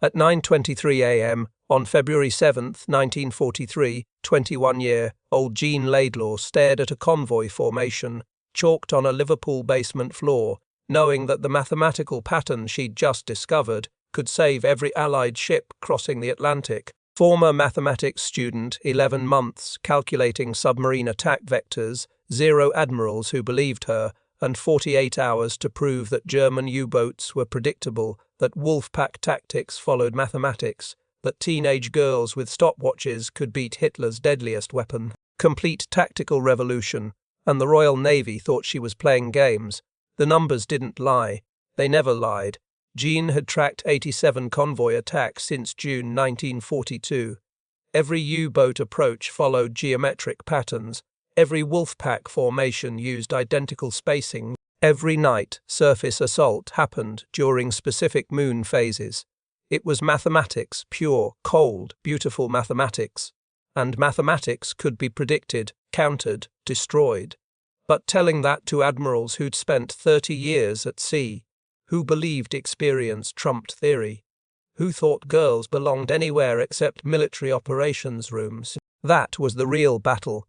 At 9:23 a.m. on February 7, 1943, 21-year-old Jean Laidlaw stared at a convoy formation chalked on a Liverpool basement floor, knowing that the mathematical pattern she'd just discovered could save every Allied ship crossing the Atlantic. Former mathematics student, 11 months, calculating submarine attack vectors, 0 admirals who believed her, and 48 hours to prove that German U-boats were predictable, that Wolfpack tactics followed mathematics, that teenage girls with stopwatches could beat Hitler's deadliest weapon. Complete tactical revolution, and the Royal Navy thought she was playing games. The numbers didn't lie. They never lied. Jean had tracked 87 convoy attacks since June 1942. Every U-boat approach followed geometric patterns. Every Wolfpack formation used identical spacing. Every night, surface assault happened during specific moon phases. It was mathematics, pure, cold, beautiful mathematics. And mathematics could be predicted, countered, destroyed. But telling that to admirals who'd spent 30 years at sea, who believed experience trumped theory, who thought girls belonged anywhere except military operations rooms, that was the real battle.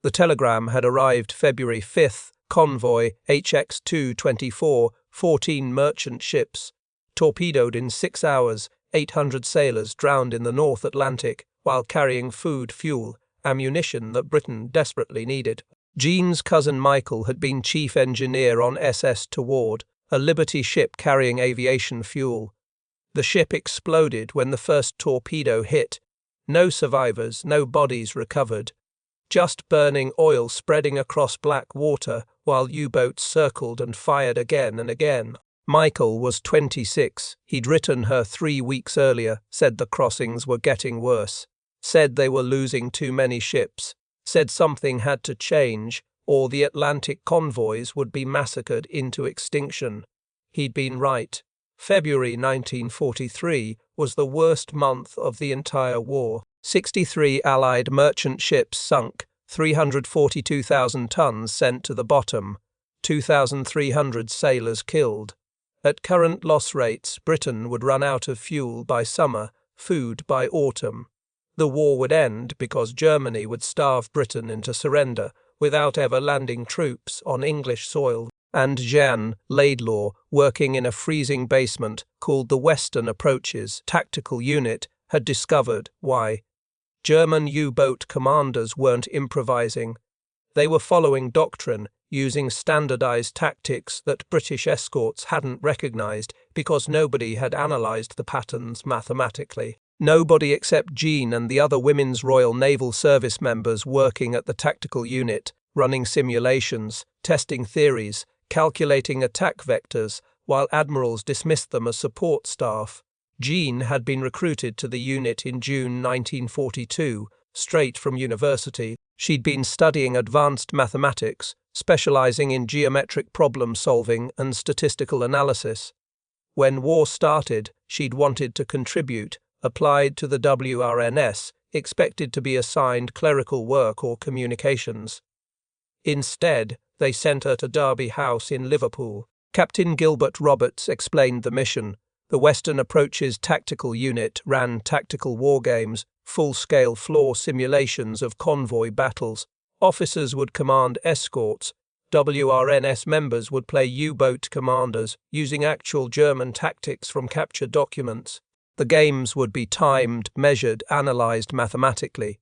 The telegram had arrived February 5th, convoy HX-224, 14 merchant ships, torpedoed in 6 hours, 800 sailors drowned in the North Atlantic while carrying food, fuel, ammunition that Britain desperately needed. Jean's cousin Michael had been chief engineer on SS Toward, a Liberty ship carrying aviation fuel. The ship exploded when the first torpedo hit. No survivors, no bodies recovered. Just burning oil spreading across black water while U-boats circled and fired again and again. Michael was 26. He'd written her 3 weeks earlier, said the crossings were getting worse, said they were losing too many ships, said something had to change or the Atlantic convoys would be massacred into extinction. He'd been right. February 1943 was the worst month of the entire war. 63 Allied merchant ships sunk, 342,000 tons sent to the bottom, 2,300 sailors killed. At current loss rates, Britain would run out of fuel by summer, food by autumn. The war would end because Germany would starve Britain into surrender without ever landing troops on English soil. And Jean Laidlaw, working in a freezing basement called the Western Approaches Tactical Unit, had discovered why. German U-boat commanders weren't improvising. They were following doctrine, using standardized tactics that British escorts hadn't recognized because nobody had analyzed the patterns mathematically. Nobody except Jean and the other women's Royal Naval Service members working at the tactical unit, running simulations, testing theories, calculating attack vectors, while admirals dismissed them as support staff. Jean had been recruited to the unit in June 1942, straight from university. She'd been studying advanced mathematics, specializing in geometric problem solving and statistical analysis. When war started, she'd wanted to contribute, applied to the WRNS, expected to be assigned clerical work or communications. Instead, they sent her to Derby House in Liverpool. Captain Gilbert Roberts explained the mission. The Western Approaches Tactical Unit ran tactical wargames, full-scale floor simulations of convoy battles. Officers would command escorts. WRNS members would play U-boat commanders, using actual German tactics from captured documents. The games would be timed, measured, analyzed mathematically.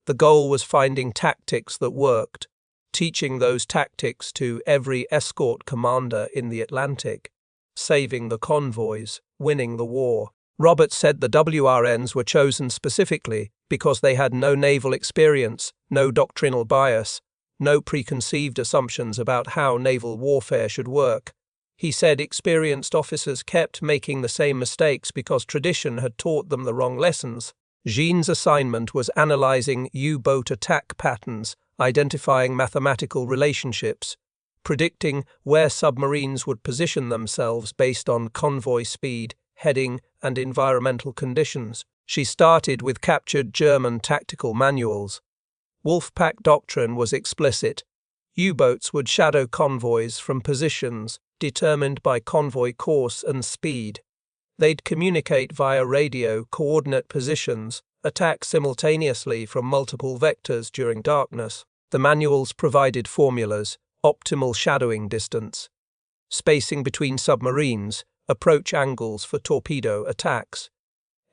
The goal was finding tactics that worked, teaching those tactics to every escort commander in the Atlantic, saving the convoys, winning the war. Roberts said the WRNs were chosen specifically because they had no naval experience, no doctrinal bias, no preconceived assumptions about how naval warfare should work. He said experienced officers kept making the same mistakes because tradition had taught them the wrong lessons. Jean's assignment was analyzing U-boat attack patterns, identifying mathematical relationships, predicting where submarines would position themselves based on convoy speed, heading, and environmental conditions. She started with captured German tactical manuals. Wolfpack doctrine was explicit. U-boats would shadow convoys from positions determined by convoy course and speed. They'd communicate via radio, coordinate positions, attack simultaneously from multiple vectors during darkness. The manuals provided formulas: optimal shadowing distance, spacing between submarines, approach angles for torpedo attacks.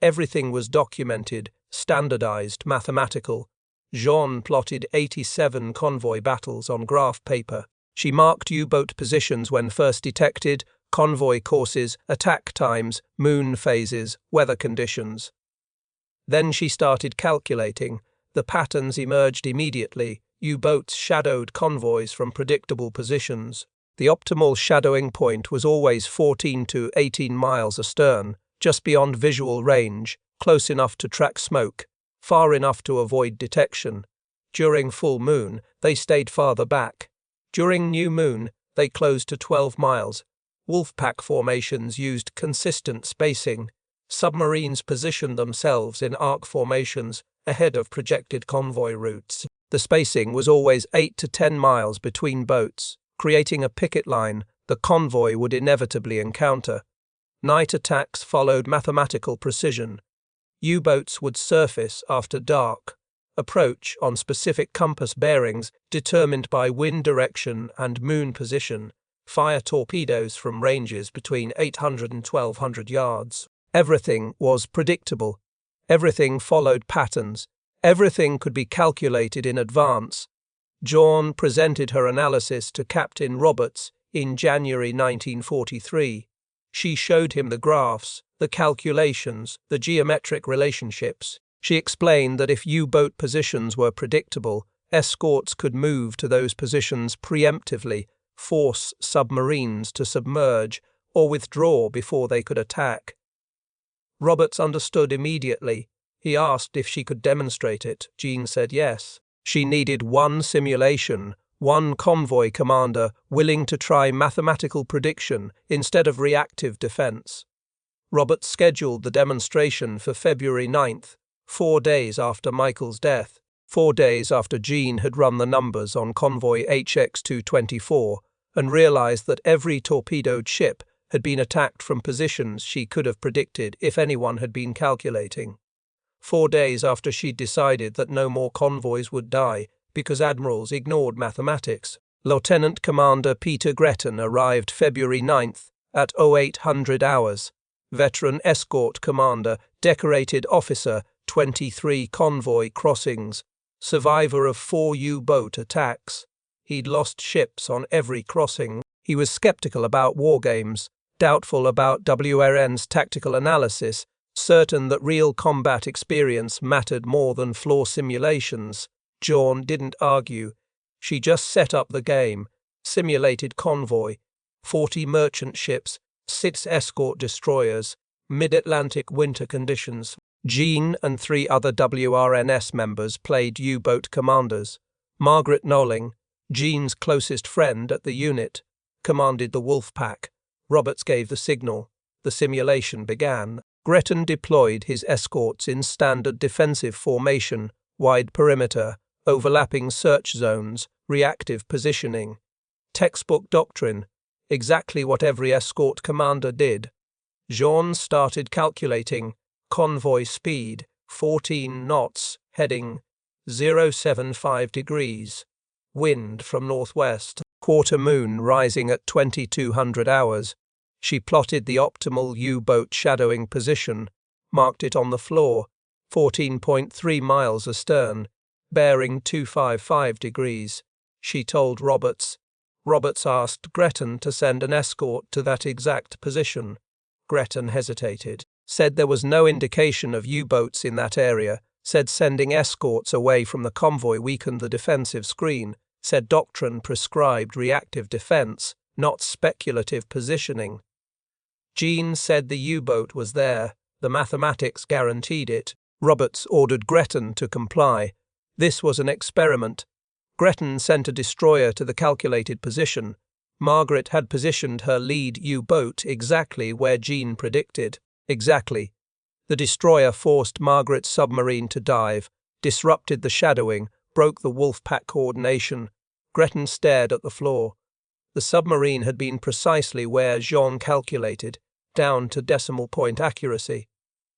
Everything was documented, standardized, mathematical. Jean plotted 87 convoy battles on graph paper. She marked U-boat positions when first detected, convoy courses, attack times, moon phases, weather conditions. Then she started calculating. The patterns emerged immediately. U-boats shadowed convoys from predictable positions. The optimal shadowing point was always 14 to 18 miles astern, just beyond visual range, close enough to track smoke, far enough to avoid detection. During full moon, they stayed farther back. During new moon, they closed to 12 miles. Wolfpack formations used consistent spacing. Submarines positioned themselves in arc formations ahead of projected convoy routes. The spacing was always 8 to 10 miles between boats, creating a picket line the convoy would inevitably encounter. Night attacks followed mathematical precision. U-boats would surface after dark, approach on specific compass bearings determined by wind direction and moon position, fire torpedoes from ranges between 800 and 1200 yards. Everything was predictable. Everything followed patterns. Everything could be calculated in advance. Jean presented her analysis to Captain Roberts in January 1943. She showed him the graphs, the calculations, the geometric relationships. She explained that if U-boat positions were predictable, escorts could move to those positions preemptively, force submarines to submerge, or withdraw before they could attack. Roberts understood immediately. He asked if she could demonstrate it. Jean said yes. She needed one simulation, one convoy commander willing to try mathematical prediction instead of reactive defense. Roberts scheduled the demonstration for February 9th, 4 days after Michael's death, 4 days after Jean had run the numbers on convoy HX-224 and realized that every torpedoed ship had been attacked from positions she could have predicted if anyone had been calculating. 4 days after she'd decided that no more convoys would die because admirals ignored mathematics, Lieutenant Commander Peter Gretton arrived February 9th at 0800 hours. Veteran escort commander, decorated officer, 23 convoy crossings, survivor of 4 U-boat attacks. He'd lost ships on every crossing. He was skeptical about wargames, doubtful about WRN's tactical analysis, certain that real combat experience mattered more than floor simulations. Jean didn't argue. She just set up the game, simulated convoy, 40 merchant ships, 6 escort destroyers, mid-Atlantic winter conditions. Jean and 3 other WRNS members played U-boat commanders. Margaret Knowling, Jean's closest friend at the unit, commanded the Wolfpack. Roberts gave the signal. The simulation began. Gretton deployed his escorts in standard defensive formation, wide perimeter, overlapping search zones, reactive positioning. Textbook doctrine, exactly what every escort commander did. Jean started calculating. Convoy speed, 14 knots, heading 075 degrees. Wind from northwest, quarter moon rising at 2200 hours. She plotted the optimal U-boat shadowing position, marked it on the floor, 14.3 miles astern, bearing 255 degrees. She told Roberts. Roberts asked Gretton to send an escort to that exact position. Gretton hesitated, said there was no indication of U-boats in that area, said sending escorts away from the convoy weakened the defensive screen, said doctrine prescribed reactive defense, not speculative positioning. Jean said the U-boat was there. The mathematics guaranteed it. Roberts ordered Gretton to comply. This was an experiment. Gretton sent a destroyer to the calculated position. Margaret had positioned her lead U-boat exactly where Jean predicted. Exactly. The destroyer forced Margaret's submarine to dive, disrupted the shadowing, broke the Wolfpack coordination. Gretton stared at the floor. The submarine had been precisely where Jean calculated, down to decimal point accuracy.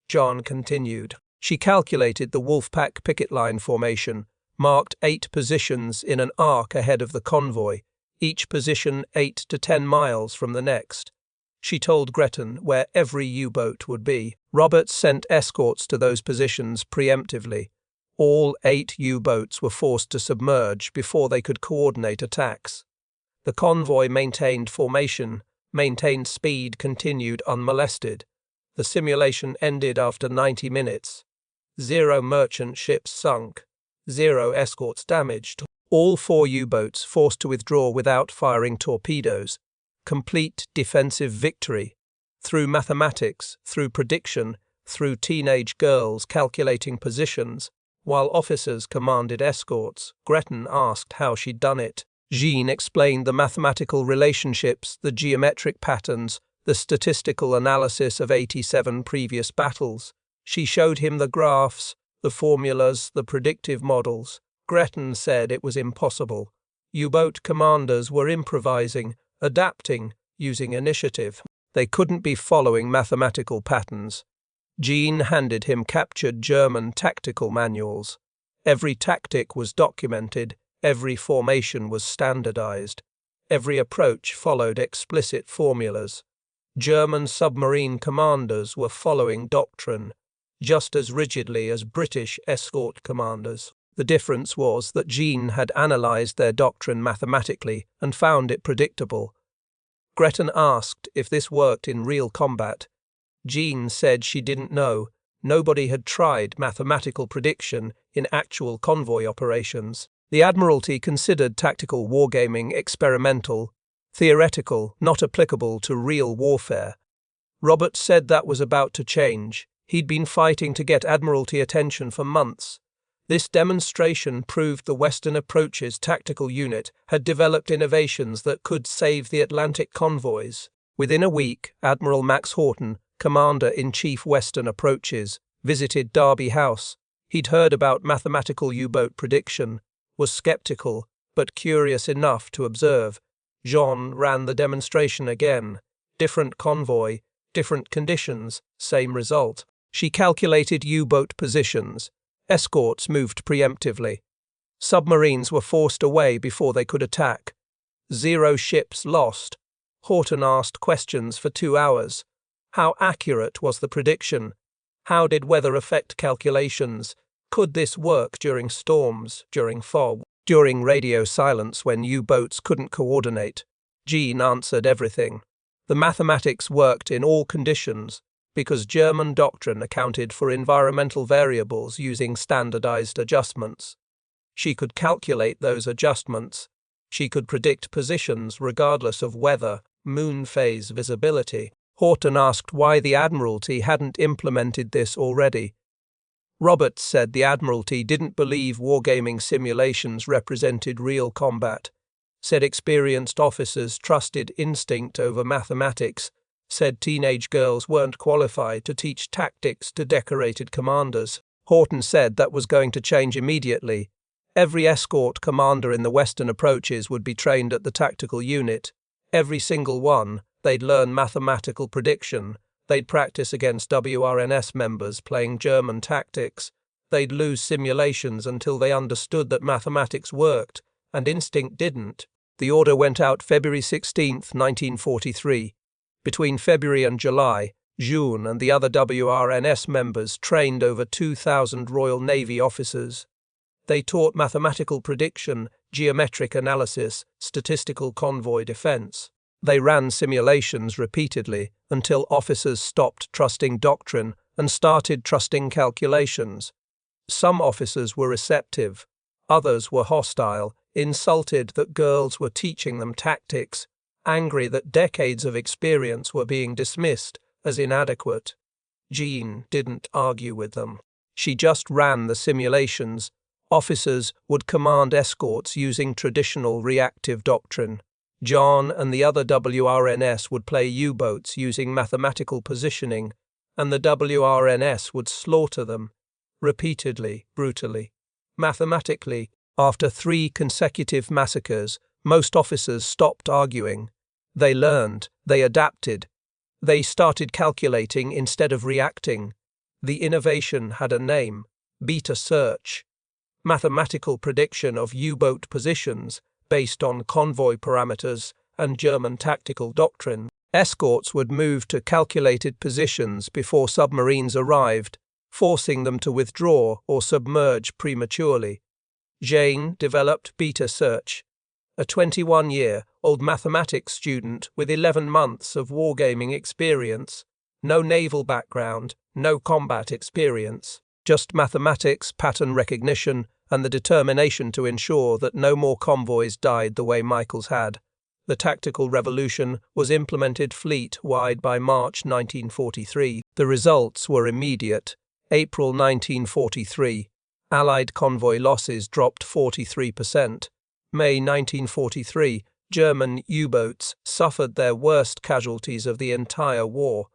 Jean continued. She calculated the Wolfpack picket line formation, marked 8 positions in an arc ahead of the convoy, each position 8 to 10 miles from the next. She told Gretton where every U-boat would be. Roberts sent escorts to those positions preemptively. All 8 U-boats were forced to submerge before they could coordinate attacks. The convoy maintained formation, maintained speed, continued unmolested. The simulation ended after 90 minutes. 0 merchant ships sunk. 0 escorts damaged. All 4 U-boats forced to withdraw without firing torpedoes. Complete defensive victory. Through mathematics, through prediction, through teenage girls calculating positions, while officers commanded escorts. Gretton asked how she'd done it. Jean explained the mathematical relationships, the geometric patterns, the statistical analysis of 87 previous battles. She showed him the graphs, the formulas, the predictive models. Gretton said it was impossible. U-boat commanders were improvising, adapting, using initiative. They couldn't be following mathematical patterns. Jean handed him captured German tactical manuals. Every tactic was documented, every formation was standardized. Every approach followed explicit formulas. German submarine commanders were following doctrine, just as rigidly as British escort commanders. The difference was that Jean had analyzed their doctrine mathematically and found it predictable. Gretton asked if this worked in real combat. Jean said she didn't know. Nobody had tried mathematical prediction in actual convoy operations. The Admiralty considered tactical wargaming experimental, theoretical, not applicable to real warfare. Roberts said that was about to change. He'd been fighting to get Admiralty attention for months. This demonstration proved the Western Approach's tactical unit had developed innovations that could save the Atlantic convoys. Within a week, Admiral Max Horton, Commander-in-Chief Western Approaches, visited Derby House. He'd heard about mathematical U-boat prediction, was skeptical, but curious enough to observe. Jean ran the demonstration again. Different convoy, different conditions, same result. She calculated U-boat positions. Escorts moved preemptively. Submarines were forced away before they could attack. 0 ships lost. Horton asked questions for 2 hours. How accurate was the prediction? How did weather affect calculations? Could this work during storms, during fog, during radio silence when U-boats couldn't coordinate? Jean answered everything. The mathematics worked in all conditions because German doctrine accounted for environmental variables using standardized adjustments. She could calculate those adjustments. She could predict positions regardless of weather, moon phase visibility. Horton asked why the Admiralty hadn't implemented this already. Roberts said the Admiralty didn't believe wargaming simulations represented real combat, said experienced officers trusted instinct over mathematics, said teenage girls weren't qualified to teach tactics to decorated commanders. Horton said that was going to change immediately. Every escort commander in the Western Approaches would be trained at the tactical unit. Every single one. They'd learn mathematical prediction. They'd practice against WRNS members playing German tactics. They'd lose simulations until they understood that mathematics worked, and instinct didn't. The order went out February 16, 1943. Between February and July, Jean and the other WRNS members trained over 2,000 Royal Navy officers. They taught mathematical prediction, geometric analysis, statistical convoy defense. They ran simulations repeatedly until officers stopped trusting doctrine and started trusting calculations. Some officers were receptive, others were hostile, insulted that girls were teaching them tactics, angry that decades of experience were being dismissed as inadequate. Jean didn't argue with them. She just ran the simulations. Officers would command escorts using traditional reactive doctrine. Jean and the other WRNS would play U-boats using mathematical positioning, and the WRNS would slaughter them, repeatedly, brutally. Mathematically, after 3 consecutive massacres, most officers stopped arguing. They learned, they adapted. They started calculating instead of reacting. The innovation had a name: beta search. Mathematical prediction of U-boat positions based on convoy parameters and German tactical doctrine. Escorts would move to calculated positions before submarines arrived, forcing them to withdraw or submerge prematurely. Jean developed beta search. A 21-year-old mathematics student with 11 months of wargaming experience. No naval background, no combat experience. Just mathematics, pattern recognition, and the determination to ensure that no more convoys died the way Michael's had. The tactical revolution was implemented fleet-wide by March 1943. The results were immediate. April 1943. Allied convoy losses dropped 43%. May 1943. German U-boats suffered their worst casualties of the entire war.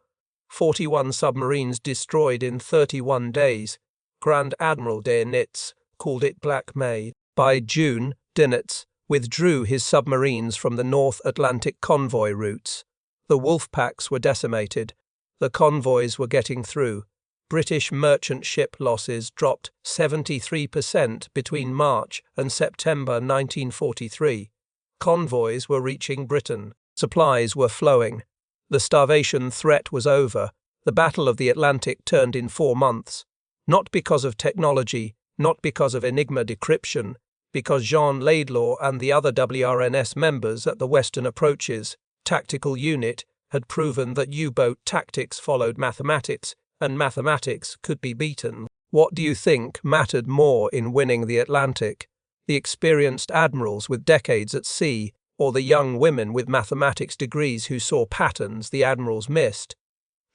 41 submarines destroyed in 31 days. Grand Admiral der Nitz called it Black May. By June, Dönitz withdrew his submarines from the North Atlantic convoy routes. The Wolfpacks were decimated. The convoys were getting through. British merchant ship losses dropped 73% between March and September 1943. Convoys were reaching Britain. Supplies were flowing. The starvation threat was over. The Battle of the Atlantic turned in 4 months. Not because of technology, not because of Enigma decryption, because Jean Laidlaw and the other WRNS members at the Western Approaches Tactical Unit had proven that U-boat tactics followed mathematics, and mathematics could be beaten. What do you think mattered more in winning the Atlantic? The experienced admirals with decades at sea, or the young women with mathematics degrees who saw patterns the admirals missed?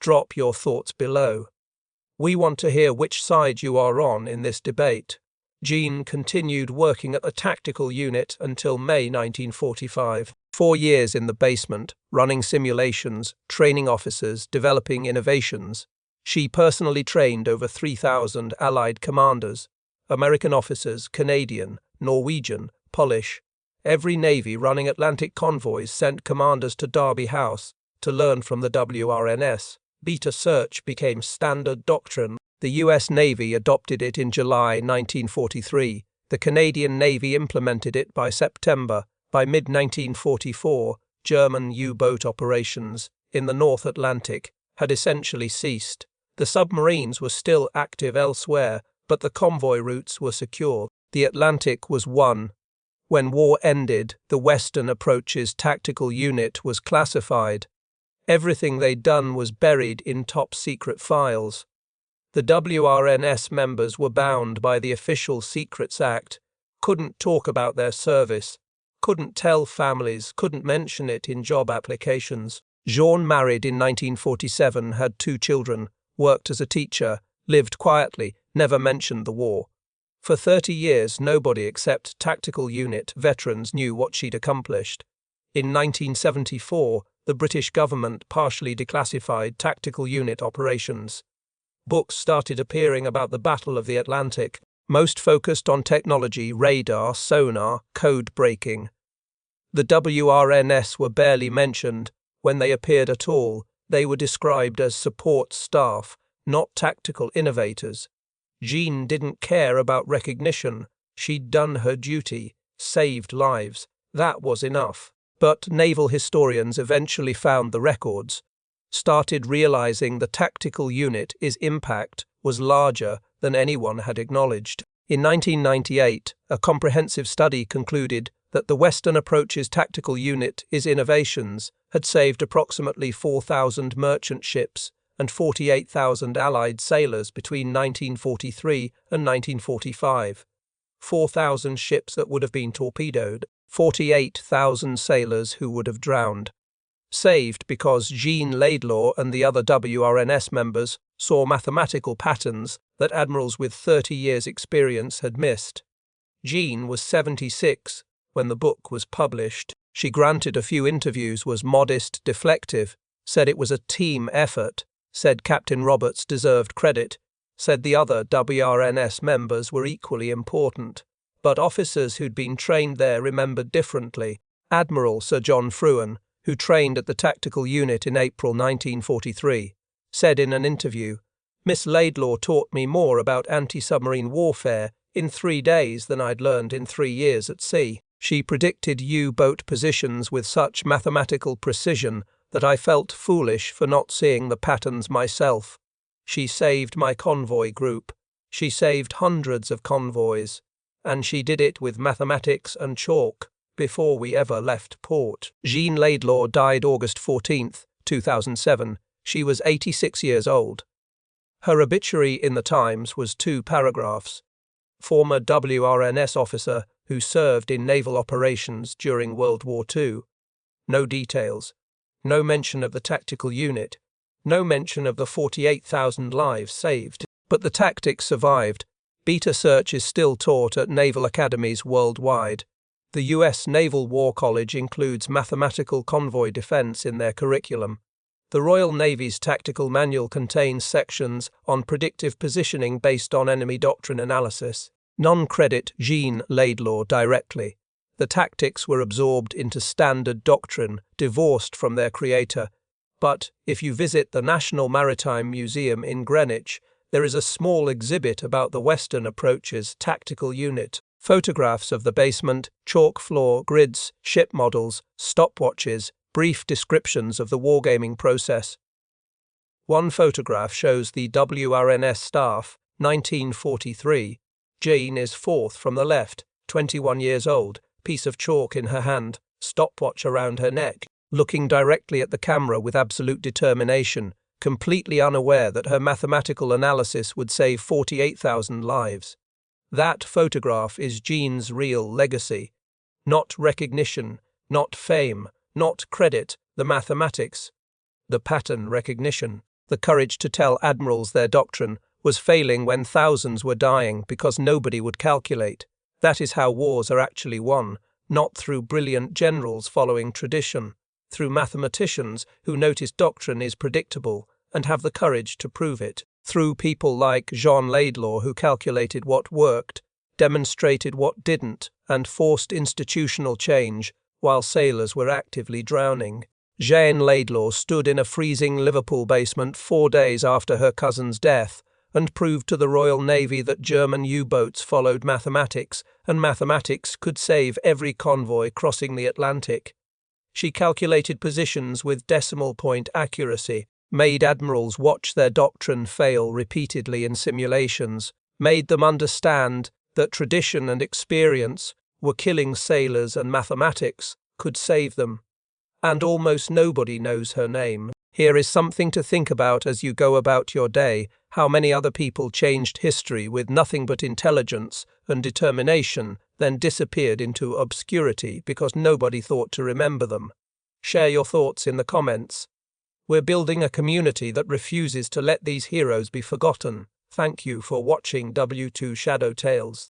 Drop your thoughts below. We want to hear which side you are on in this debate. Jean continued working at the tactical unit until May 1945. 4 years in the basement, running simulations, training officers, developing innovations. She personally trained over 3,000 Allied commanders, American officers, Canadian, Norwegian, Polish. Every Navy running Atlantic convoys sent commanders to Derby House to learn from the WRNS. Beta search became standard doctrine. The US Navy adopted it in July 1943. The Canadian Navy implemented it by September. By mid-1944, German U-boat operations in the North Atlantic had essentially ceased. The submarines were still active elsewhere, but the convoy routes were secure. The Atlantic was won. When war ended, the Western Approaches Tactical Unit was classified. Everything they'd done was buried in top-secret files. The WRNS members were bound by the Official Secrets Act, couldn't talk about their service, couldn't tell families, couldn't mention it in job applications. Jean married in 1947, had 2 children, worked as a teacher, lived quietly, never mentioned the war. For 30 years, nobody except tactical unit veterans knew what she'd accomplished. In 1974, the British government partially declassified tactical unit operations. Books started appearing about the Battle of the Atlantic, most focused on technology, radar, sonar, code breaking. The WRNS were barely mentioned. When they appeared at all, they were described as support staff, not tactical innovators. Jean didn't care about recognition. She'd done her duty, saved lives. That was enough. But naval historians eventually found the records, started realizing the tactical unit's impact was larger than anyone had acknowledged. In 1998, a comprehensive study concluded that the Western Approaches Tactical Unit's innovations had saved approximately 4,000 merchant ships and 48,000 Allied sailors between 1943 and 1945. 4,000 ships that would have been torpedoed, 48,000 sailors who would have drowned. Saved because Jean Laidlaw and the other WRNS members saw mathematical patterns that admirals with 30 years' experience had missed. Jean was 76 when the book was published. She granted a few interviews, was modest, deflective, said it was a team effort, said Captain Roberts deserved credit, said the other WRNS members were equally important. But officers who'd been trained there remembered differently. Admiral Sir John Fruin, who trained at the tactical unit in April 1943, said in an interview, "Miss Laidlaw taught me more about anti-submarine warfare in 3 days than I'd learned in 3 years at sea. She predicted U-boat positions with such mathematical precision that I felt foolish for not seeing the patterns myself. She saved my convoy group. She saved hundreds of convoys. And she did it with mathematics and chalk before we ever left port." Jean Laidlaw died August 14, 2007. She was 86 years old. Her obituary in the Times was 2 paragraphs. Former WRNS officer who served in naval operations during World War II. No details. No mention of the tactical unit. No mention of the 48,000 lives saved. But the tactics survived. Beta search is still taught at naval academies worldwide. The U.S. Naval War College includes mathematical convoy defense in their curriculum. The Royal Navy's tactical manual contains sections on predictive positioning based on enemy doctrine analysis. None credit Jean Laidlaw directly. The tactics were absorbed into standard doctrine, divorced from their creator. But if you visit the National Maritime Museum in Greenwich, there is a small exhibit about the Western approach's tactical unit. Photographs of the basement, chalk floor, grids, ship models, stopwatches, brief descriptions of the wargaming process. One photograph shows the WRNS staff, 1943. Jean is 4th from the left, 21 years old, piece of chalk in her hand, stopwatch around her neck, looking directly at the camera with absolute determination, completely unaware that her mathematical analysis would save 48,000 lives. That photograph is Jean's real legacy. Not recognition, not fame, not credit, the mathematics. The pattern recognition, the courage to tell admirals their doctrine, was failing when thousands were dying because nobody would calculate. That is how wars are actually won, not through brilliant generals following tradition, through mathematicians who notice doctrine is predictable and have the courage to prove it, through people like Jean Laidlaw who calculated what worked, demonstrated what didn't, and forced institutional change while sailors were actively drowning. Jean Laidlaw stood in a freezing Liverpool basement 4 days after her cousin's death and proved to the Royal Navy that German U-boats followed mathematics, and mathematics could save every convoy crossing the Atlantic. She calculated positions with decimal point accuracy, made admirals watch their doctrine fail repeatedly in simulations, made them understand that tradition and experience were killing sailors and mathematics could save them. And almost nobody knows her name. Here is something to think about as you go about your day: how many other people changed history with nothing but intelligence and determination, then disappeared into obscurity because nobody thought to remember them. Share your thoughts in the comments. We're building a community that refuses to let these heroes be forgotten. Thank you for watching W2 Shadow Tales.